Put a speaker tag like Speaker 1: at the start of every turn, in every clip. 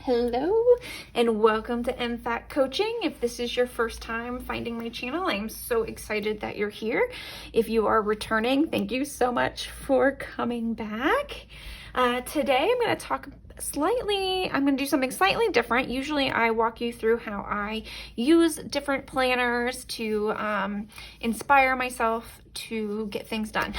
Speaker 1: Hello and welcome to MFAT Coaching. If this is your first time finding my channel, I'm so excited that you're here. If you are returning, thank you so much for coming back. Today I'm going to do something slightly different. Usually I walk you through how I use different planners to inspire myself to get things done.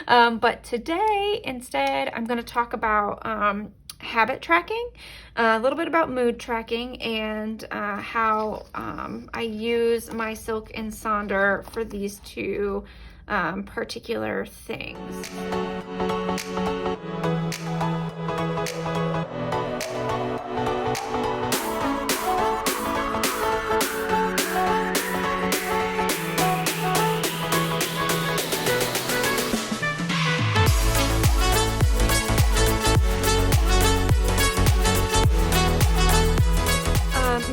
Speaker 1: But today instead I'm going to talk about habit tracking, a little bit about mood tracking, and how I use my silkandsonder for these two particular things.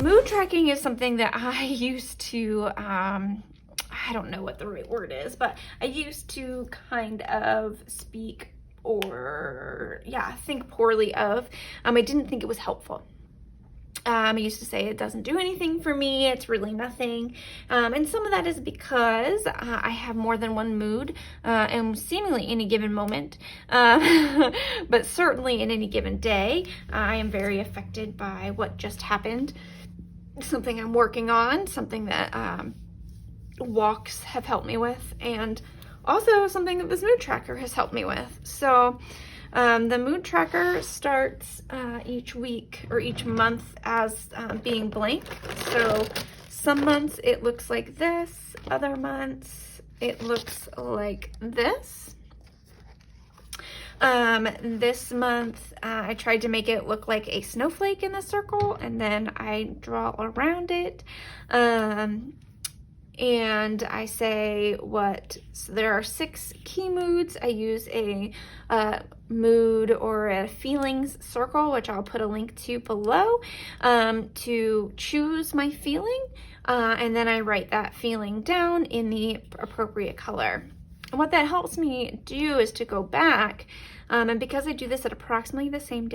Speaker 1: Mood tracking is something that I used to, I don't know what the right word is, but I used to kind of speak or, think poorly of. I didn't think it was helpful. I used to say it doesn't do anything for me, it's really nothing. And some of that is because I have more than one mood and seemingly any given moment, but certainly in any given day, I am very affected by what just happened. Something I'm working on, something that walks have helped me with, and also something that this mood tracker has helped me with. So the mood tracker starts each week or each month as being blank. So some months it looks like this, other months it looks like this. This month I tried to make it look like a snowflake in the circle, and then I draw around it. And I say so there are 6 key moods. I use a mood or a feelings circle, which I'll put a link to below, to choose my feeling. And then I write that feeling down in the appropriate color. And what that helps me do is to go back, and because I do this at approximately the same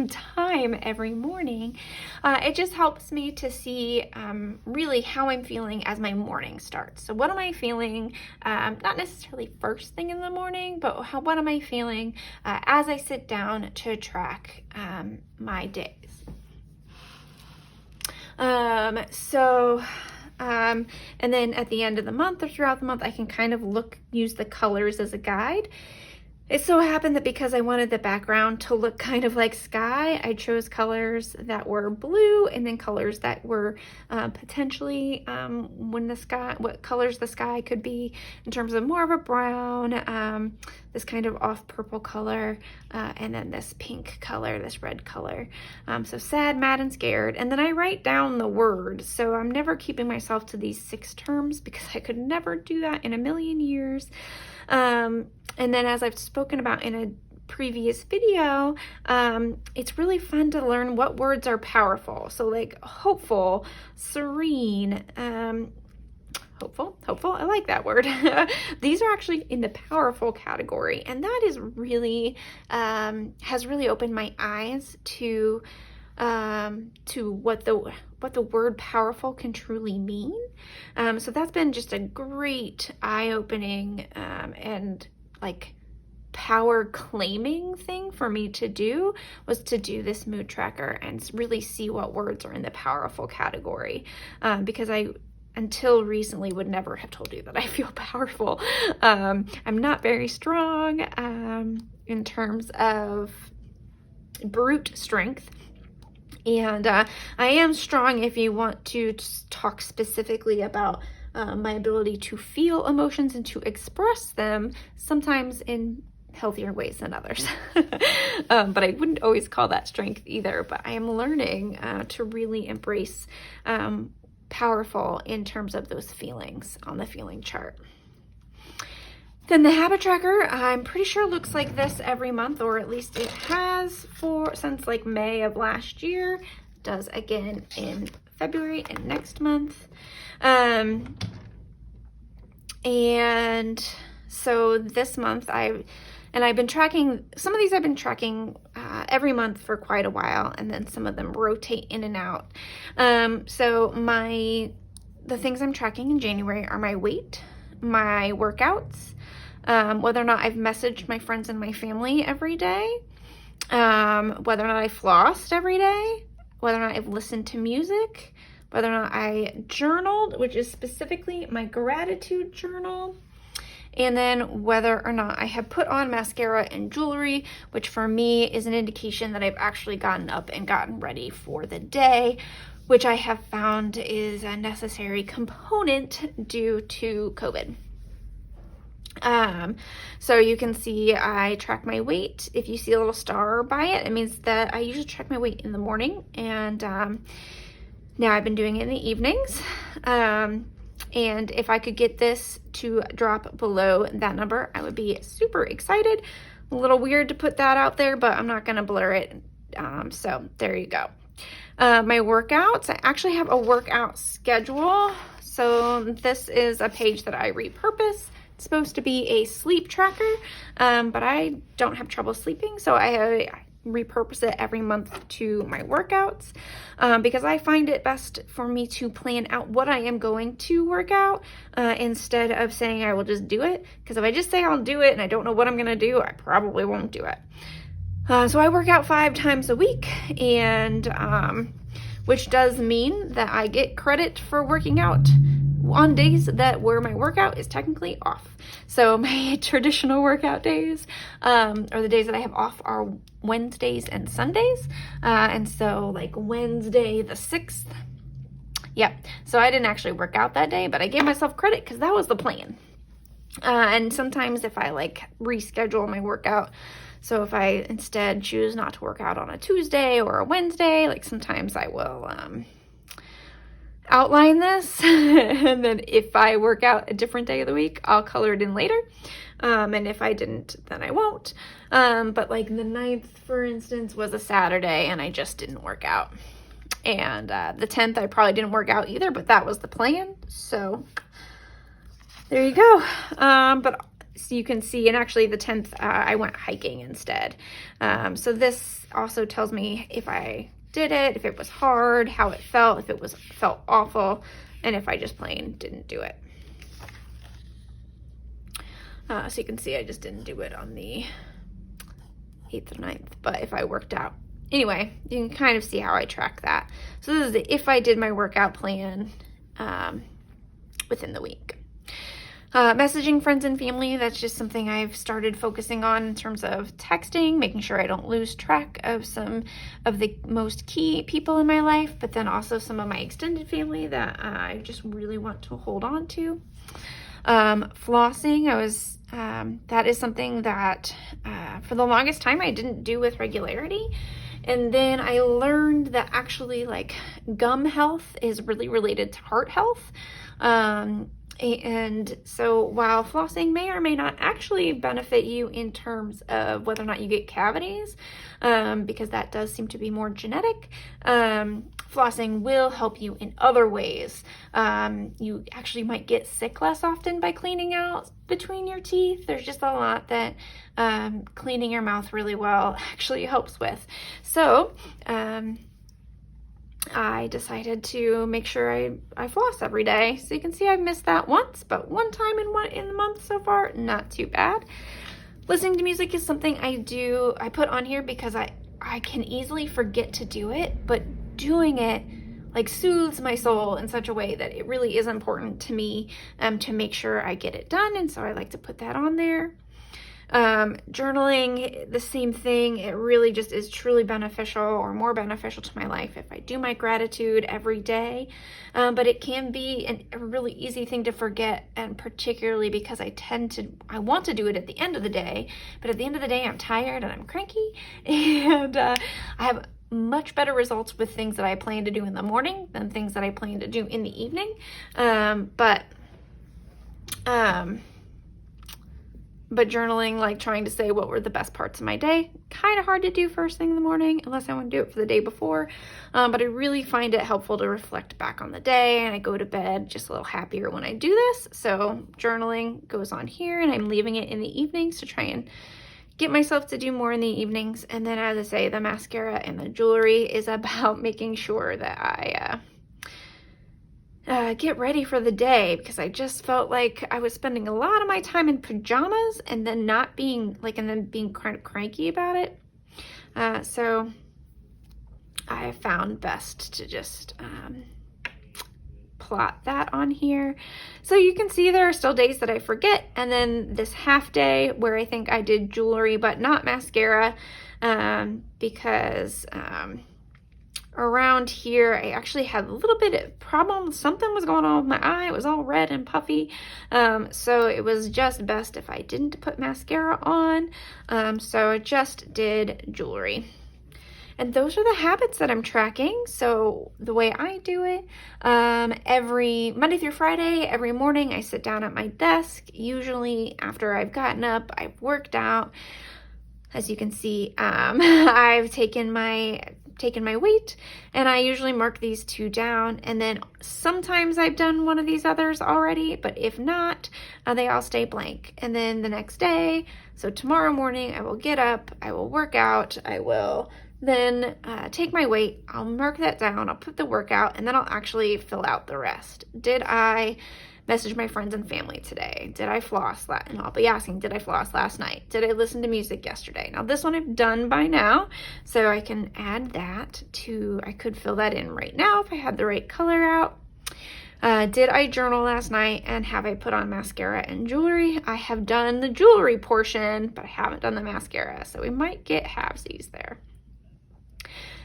Speaker 1: time every morning, it just helps me to see really how I'm feeling as my morning starts. So what am I feeling, not necessarily first thing in the morning, but what am I feeling as I sit down to track my days. And then at the end of the month or throughout the month, I can kind of use the colors as a guide. It so happened that because I wanted the background to look kind of like sky, I chose colors that were blue, and then colors that were potentially what colors the sky could be in terms of more of a brown, this kind of off purple color, and then this pink color, this red color. So sad, mad, and scared. And then I write down the word. So I'm never keeping myself to these 6 terms because I could never do that in a million years. And then, as I've spoken about in a previous video, it's really fun to learn what words are powerful. So like hopeful, serene, hopeful, I like that word. These are actually in the powerful category, and that is really, has really opened my eyes to what the word powerful can truly mean. So that's been just a great eye-opening and like power claiming thing for me to do, was to do this mood tracker and really see what words are in the powerful category, because I until recently would never have told you that I feel powerful. I'm not very strong in terms of brute strength. And I am strong if you want to talk specifically about my ability to feel emotions and to express them, sometimes in healthier ways than others. But I wouldn't always call that strength either. But I am learning to really embrace powerful in terms of those feelings on the feeling chart. Then the habit tracker, I'm pretty sure looks like this every month, or at least it has since like May of last year. It does again in February and next month. And so this month I And I've been tracking, some of these I've been tracking every month for quite a while, and then some of them rotate in and out. So the things I'm tracking in January are my weight, my workouts, whether or not I've messaged my friends and my family every day, whether or not I flossed every day, whether or not I've listened to music, whether or not I journaled, which is specifically my gratitude journal, and then whether or not I have put on mascara and jewelry, which for me is an indication that I've actually gotten up and gotten ready for the day, which I have found is a necessary component due to COVID. So you can see I track my weight. If you see a little star by it, it means that I usually track my weight in the morning, and now I've been doing it in the evenings. And if I could get this to drop below that number, I would be super excited. A little weird to put that out there, but I'm not gonna blur it. So there you go. My workouts, I actually have a workout schedule. So this is a page that I repurpose. It's supposed to be a sleep tracker, but I don't have trouble sleeping, so I repurpose it every month to my workouts, because I find it best for me to plan out what I am going to work out, instead of saying I will just do it, because if I just say I'll do it and I don't know what I'm going to do, I probably won't do it. So I work out 5 times a week, and which does mean that I get credit for working out on days where my workout is technically off. So my traditional workout days, or the days that I have off, are Wednesdays and Sundays. And so like Wednesday the 6th, so I didn't actually work out that day, but I gave myself credit because that was the plan. And sometimes if I like reschedule my workout, so if I instead choose not to work out on a Tuesday or a Wednesday, like sometimes I will outline this, and then if I work out a different day of the week, I'll color it in later, and if I didn't, then I won't. But like the 9th, for instance, was a Saturday, and I just didn't work out, and the 10th I probably didn't work out either, but that was the plan, so there you go. But so you can see, and actually the 10th I went hiking instead, so this also tells me if I did it, if it was hard, how it felt, if it felt awful, and if I just plain didn't do it. So you can see I just didn't do it on the 8th or 9th, but if I worked out. Anyway, you can kind of see how I track that. So this is the if I did my workout plan within the week. Messaging friends and family, that's just something I've started focusing on in terms of texting, making sure I don't lose track of some of the most key people in my life, but then also some of my extended family that I just really want to hold on to. Flossing, that is something that for the longest time I didn't do with regularity. And then I learned that actually like gum health is really related to heart health. And so while flossing may or may not actually benefit you in terms of whether or not you get cavities, because that does seem to be more genetic, flossing will help you in other ways. You actually might get sick less often by cleaning out between your teeth. There's just a lot that cleaning your mouth really well actually helps with. So I decided to make sure I floss every day. So you can see I've missed that once, but one time in the month so far, not too bad. Listening to music is something I put on here because I can easily forget to do it, but doing it like soothes my soul in such a way that it really is important to me to make sure I get it done. And so I like to put that on there. Journaling, the same thing. It really just is truly beneficial, or more beneficial to my life if I do my gratitude every day. But it can be a really easy thing to forget, and particularly because I want to do it at the end of the day, but at the end of the day I'm tired and I'm cranky, and I have much better results with things that I plan to do in the morning than things that I plan to do in the evening. But journaling, like trying to say what were the best parts of my day, kind of hard to do first thing in the morning unless I want to do it for the day before. But I really find it helpful to reflect back on the day, and I go to bed just a little happier when I do this. So journaling goes on here, and I'm leaving it in the evenings to try and get myself to do more in the evenings. And then, as I say, the mascara and the jewelry is about making sure that I get ready for the day, because I just felt like I was spending a lot of my time in pajamas and then not being and then being kind of cranky about it. So I found best to just plot that on here. So you can see there are still days that I forget, and then this half day where I think I did jewelry but not mascara, because around here I actually had a little bit of problem. Something was going on with my eye. It was all red and puffy, so it was just best if I didn't put mascara on. So I just did jewelry. And those are the habits that I'm tracking. So the way I do it, every Monday through Friday, every morning I sit down at my desk, usually after I've gotten up, I've worked out. As you can see, I've taken my weight, and I usually mark these 2 down, and then sometimes I've done one of these others already, but if not, they all stay blank. And then the next day, so tomorrow morning, I will get up, I will work out, I will then take my weight, I'll mark that down, I'll put the workout, and then I'll actually fill out the rest. Did I message my friends and family today? Did I floss? And I'll be asking, did I floss last night? Did I listen to music yesterday? Now this one I've done by now, so I can add that to, I could fill that in right now if I had the right color out. Did I journal last night, and have I put on mascara and jewelry? I have done the jewelry portion, but I haven't done the mascara, so we might get halvesies there.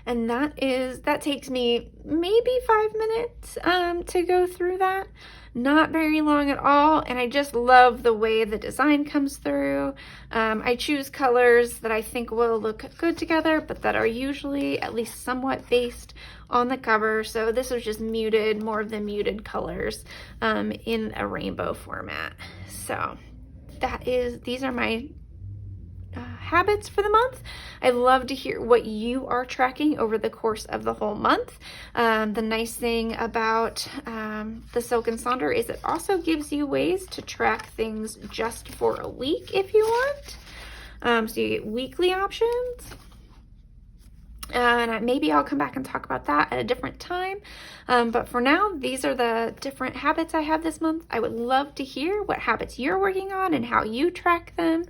Speaker 1: And that takes me maybe 5 minutes to go through that. Not very long at all, and I just love the way the design comes through. I choose colors that I think will look good together, but that are usually at least somewhat based on the cover. So this was just muted, more of the muted colors in a rainbow format. So these are my habits for the month. I'd love to hear what you are tracking over the course of the whole month. The nice thing about the Silkansonder is it also gives you ways to track things just for a week if you want. So you get weekly options. And maybe I'll come back and talk about that at a different time. But for now, these are the different habits I have this month. I would love to hear what habits you're working on and how you track them.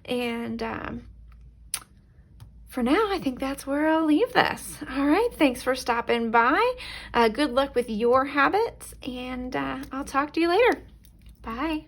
Speaker 1: And for now, I think that's where I'll leave this. All right, thanks for stopping by. Good luck with your habits, and I'll talk to you later. Bye.